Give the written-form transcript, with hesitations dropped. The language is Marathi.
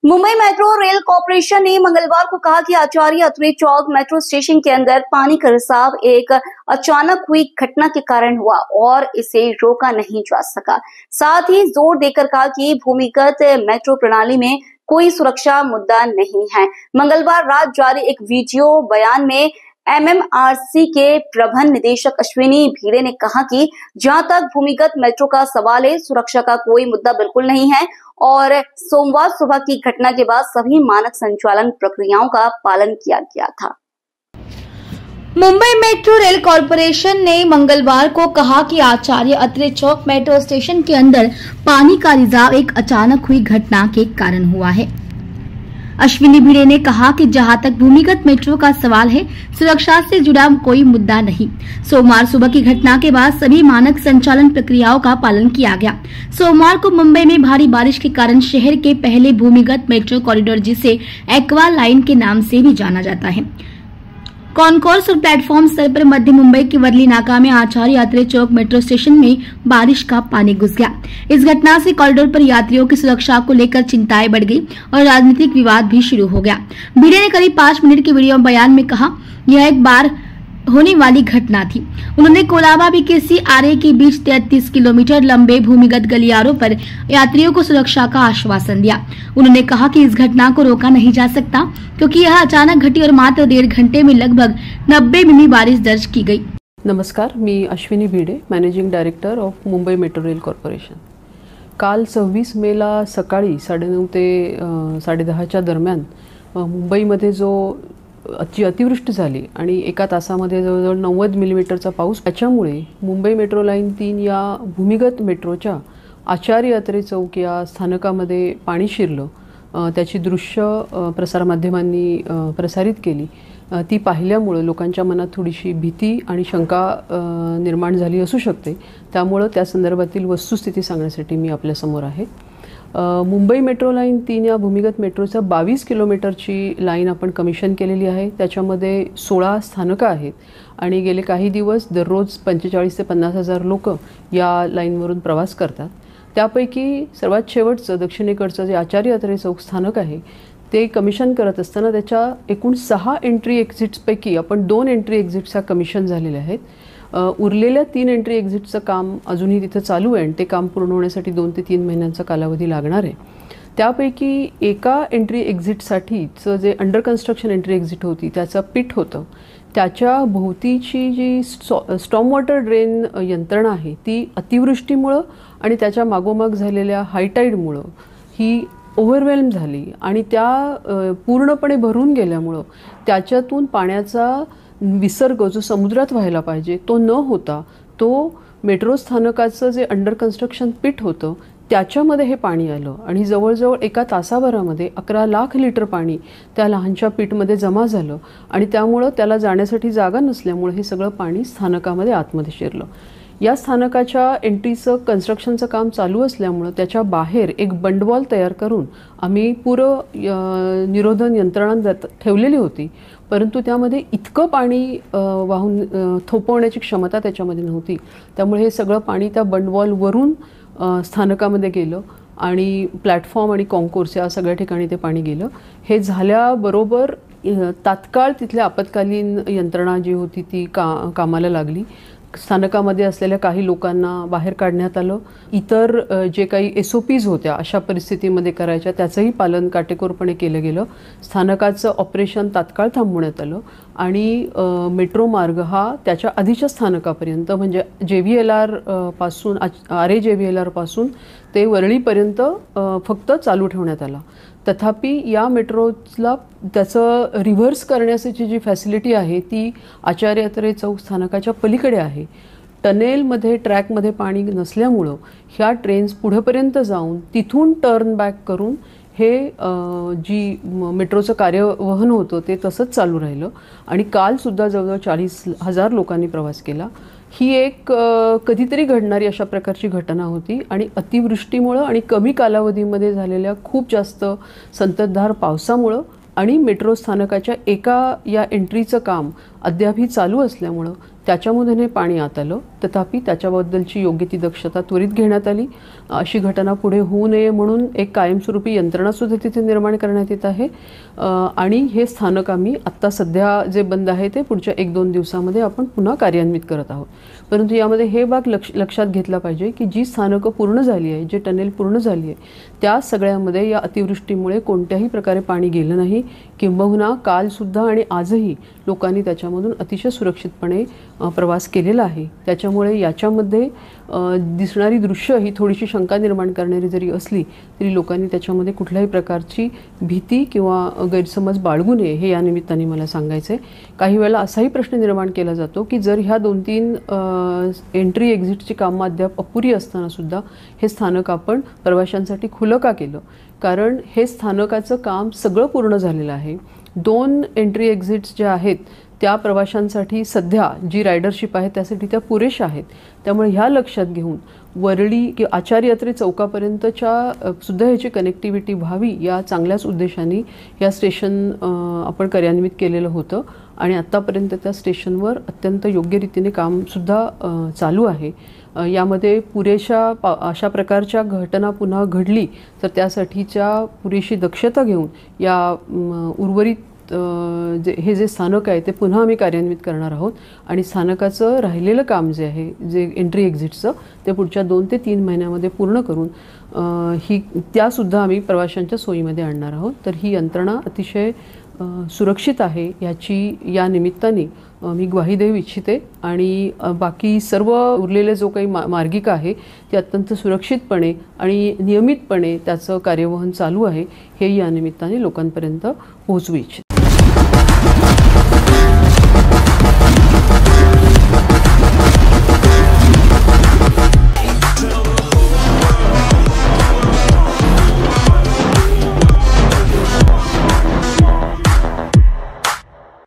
मुंबई मेट्रो रेल कॉर्पोरेशन ने मंगलवार को कहा कि आचार्य अत्रे चौक मेट्रो स्टेशन के अंदर पानी का रिसाव एक अचानक हुई घटना के कारण हुआ और इसे रोका नहीं जा सका। साथ ही जोर देकर कहा कि भूमिगत मेट्रो प्रणाली में कोई सुरक्षा मुद्दा नहीं है। मंगलवार रात जारी एक वीडियो बयान में एमएमआरसी के प्रबंध निदेशक अश्विनी भिड़े ने कहा कि जहां तक भूमिगत मेट्रो का सवाल है, सुरक्षा का कोई मुद्दा बिल्कुल नहीं है और सोमवार सुबह की घटना के बाद सभी मानक संचालन प्रक्रियाओं का पालन किया गया था। मुंबई मेट्रो रेल कॉर्पोरेशन ने मंगलवार को कहा कि आचार्य अत्रे चौक मेट्रो स्टेशन के अंदर पानी का रिसाव एक अचानक हुई घटना के कारण हुआ है। अश्विनी भिड़े ने कहा कि जहां तक भूमिगत मेट्रो का सवाल है, सुरक्षा से जुड़ा कोई मुद्दा नहीं। सोमवार सुबह की घटना के बाद सभी मानक संचालन प्रक्रियाओं का पालन किया गया। सोमवार को मुंबई में भारी बारिश के कारण शहर के पहले भूमिगत मेट्रो कॉरिडोर, जिसे एक्वा लाइन के नाम से भी जाना जाता है, कॉन्कोर्स और प्लेटफॉर्म स्तर पर मध्य मुंबई के वर्ली नाका में आचार्य अत्रे चौक मेट्रो स्टेशन में बारिश का पानी घुस गया। इस घटना से कॉरिडोर पर यात्रियों की सुरक्षा को लेकर चिंताएं बढ़ गई और राजनीतिक विवाद भी शुरू हो गया। भिड़े ने करीब 5 मिनट के वीडियो बयान में कहा, यह एक बार होने वाली घटना थी। उन्होंने कोलाबा बीकेसी आरए के बीच 33 किलोमीटर लंबे भूमिगत गलियारों पर यात्रियों को सुरक्षा का आश्वासन दिया। उन्होंने कहा कि इस घटना को रोका नहीं जा सकता क्योंकि यह अचानक घटी और मात्र 1.5 घंटे में लगभग 90 मिमी बारिश दर्ज की गई। नमस्कार, मी Ashwini Bhide, managing director of Mumbai metro rail corporation. काल 26 मेला सकाळी 9:30 ते 10:30च्या दरम्यान मुंबईमध्ये जो अतिवृष्टी झाली आणि एका तासामध्ये जवळजवळ 90 मिलीमीटरचा पाऊस, त्याच्यामुळे मुंबई मेट्रो लाईन 3 या भूमिगत मेट्रोच्या आचार्य अत्रे चौक या स्थानकामध्ये पाणी शिरलं। त्याची दृश्य प्रसारमाध्यमांनी प्रसारित केली। ती पाहिल्यामुळे लोकांच्या मनात थोडीशी भीती आणि शंका निर्माण झाली असू शकते। त्यामुळे त्या संदर्भातील वस्तुस्थिती सांगण्यासाठी मी आपल्यासमोर आहे। मुंबई मेट्रो लाईन 3 या भूमिगत मेट्रोचा 22 किलोमीटरची लाईन आपण कमिशन केलेली आहे। त्याच्यामध्ये 16 स्थानकं आहेत आणि गेले काही दिवस दररोज 45 ते 50 हजार लोक या लाईनवरून प्रवास करतात। त्यापैकी सर्वात शेवटचं दक्षिणेकडचं जे आचार्य अत्रे चौक स्थानक आहे, ते कमिशन करत असताना त्याच्या एकूण 6 एंट्री एक्झिट्सपैकी आपण 2 एंट्री एक्झिट्सचा कमिशन झालेले आहेत। उरलेल्या 3 एंट्री एक्झिटचं काम अजूनही तिथं चालू आहे आणि ते काम पूर्ण होण्यासाठी 2 ते 3 महिन्यांचा कालावधी लागणार आहे। त्यापैकी एका एंट्री एक्झिटसाठीचं जे अंडर कन्स्ट्रक्शन एंट्री एक्झिट होती, त्याचं पिट होतं, त्याच्या भोवतीची जी स्टॉर्म वॉटर ड्रेन यंत्रणा आहे, ती अतिवृष्टीमुळं आणि त्याच्या मागोमाग झालेल्या हायटाईडमुळं ही ओव्हरवेल्म झाली आणि त्या पूर्णपणे भरून गेल्यामुळं त्याच्यातून पाण्याचा विसर्ग जो समुद्रात व्हायला पाहिजे तो न होता, तो मेट्रो स्थानकाचं जे अंडर कन्स्ट्रक्शन पिट होतं त्याच्यामध्ये हे पाणी आलं आणि जवळजवळ एका तासाभरामध्ये 11 लाख लिटर पाणी त्या लहानशा पिटमध्ये जमा झालं आणि त्यामुळं त्याला जाण्यासाठी जागा नसल्यामुळे हे सगळं पाणी स्थानकामध्ये आतमध्ये शिरलं। या स्थानकाच्या एंट्रीचं कन्स्ट्रक्शनचं काम चालू असल्यामुळे त्याच्या बाहेर एक बंडवॉल तयार करून आम्ही निरोधन यंत्रणा ठेवलेली होती, परंतु त्यामध्ये इतकं पाणी वाहून थोपवण्याची क्षमता त्याच्यामध्ये नव्हती। त्यामुळे हे सगळं पाणी त्या बंडवॉलवरून स्थानकामध्ये गेलं आणि प्लॅटफॉर्म आणि कॉन्कोर्स या सगळ्या ठिकाणी ते पाणी गेलं। हे झाल्याबरोबर तात्काळ तिथल्या आपत्कालीन यंत्रणा जी होती ती कामाला लागली। स्थानकामध्ये असलेल्या काही लोकांना बाहेर काढण्यात आलं। इतर जे काही SOPs होत्या अशा परिस्थितीमध्ये करायच्या, त्याचंही पालन काटेकोरपणे केलं गेलं। स्थानकाचं ऑपरेशन तात्काळ थांबवण्यात आलं आणि मेट्रो मार्ग हा त्याच्या आधीच्या स्थानकापर्यंत म्हणजे JVLR पासून आरे JVLR पासून ते वरळीपर्यंत फक्त चालू ठेवण्यात आला। तथापि या मेट्रोला त्याचं रिव्हर्स करण्याची जी फॅसिलिटी आहे ती आचार्य अत्रे चौक स्थानकाच्या पलीकडे आहे। टनेलमध्ये ट्रॅकमध्ये पाणी नसल्यामुळं ह्या ट्रेन्स पुढेपर्यंत जाऊन तिथून टर्न बॅक करून हे जी मेट्रोचं कार्यवहन होतं ते तसंच चालू राहिलं आणि कालसुद्धा जवळजवळ 40,000 लोकांनी प्रवास केला। ही एक कधीतरी घडणारी अशा प्रकारची घटना होती आणि अतिवृष्टीमुळं आणि कमी कालावधीमध्ये झालेल्या खूप जास्त संततधार पावसामुळं आणि मेट्रो स्थानकाच्या एका या एंट्रीचं काम अद्यापही चालू असल्यामुळं त्याच्यामधून हे पाणी आत आलं. तथापि त्याच्याबद्दलची योग्य ती दक्षता त्वरित घेण्यात आली. अशी घटना पुढे होऊ नये म्हणून एक कायमस्वरूपी यंत्रणासुद्धा तिथे निर्माण करण्यात येत आहे. आणि हे स्थानक आम्ही आत्ता सध्या जे बंद आहे ते पुढच्या 1-2 दिवसामध्ये आपण पुन्हा कार्यान्वित करत आहोत. परंतु यामध्ये हे भाग लक्षात घेतला पाहिजे की जी स्थानकं पूर्ण झाली आहे, जे टनेल पूर्ण झाली आहे, त्या सगळ्यामध्ये या अतिवृष्टीमुळे कोणत्याही प्रकारे पाणी गेलं नाही. किंबहुना कालसुद्धा आणि आजही लोकांनी त्याच्यामधून अतिशय सुरक्षितपणे प्रवास केलेला आहे. त्याच्यामुळे याच्यामध्ये दिसणारी दृश्य ही थोडीशी शंका निर्माण करणारी जरी असली तरी लोकांनी त्याच्यामध्ये कुठल्याही प्रकारची भीती किंवा गैरसमज बाळगू नये हे या निमित्ताने मला सांगायचं आहे. काही वेळेला असाही प्रश्न निर्माण केला जातो की जर ह्या 2-3 एंट्री एक्झिटची कामं अद्याप अपुरी असताना सुद्धा हे स्थानक आपण प्रवाशांसाठी खुलं का केलं. कारण हे स्थानकाचं काम सगळं पूर्ण झालेलं आहे. 2 एंट्री एक्झिट्स ज्या आहेत त्या प्रवाशांसाठी सध्या जी रायडरशिप आहे त्यासाठी त्या पुरेशा आहेत. त्यामुळे ह्या लक्षात घेऊन वरळी किंवा आचार्य अत्रे चौकापर्यंतच्या सुद्धा ह्याची कनेक्टिव्हिटी व्हावी या चांगल्याच उद्देशाने या स्टेशन आपण कार्यान्वित केलेलं होतं. आणि आत्तापर्यंत त्या स्टेशनवर अत्यंत योग्य रीतीने कामसुद्धा चालू आहे. यामध्ये पुरेशा अशा प्रकारच्या घटना पुन्हा घडली तर त्यासाठीच्या पुरेशी दक्षता घेऊन या उर्वरित हे जे स्थानक आहे ते पुन्हा आम्ही कार्यान्वित करणार आहोत. आणि स्थानकाचं राहिलेलं काम जे आहे जे एंट्री एक्झिटचं ते पुढच्या 2 ते 3 महिन्यामध्ये पूर्ण करून त्यासुद्धा आम्ही प्रवाशांच्या सोयीमध्ये आणणार आहोत. तर ही यंत्रणा अतिशय सुरक्षित आहे याची या निमित्ताने मी ग्वाही देऊ इच्छिते. आणि बाकी सर्व उरलेले जो काही मार्गिका आहे ती अत्यंत सुरक्षितपणे आणि नियमितपणे त्याचं कार्यवहन चालू आहे हे या निमित्ताने लोकांपर्यंत पोहोचवू इच्छिते.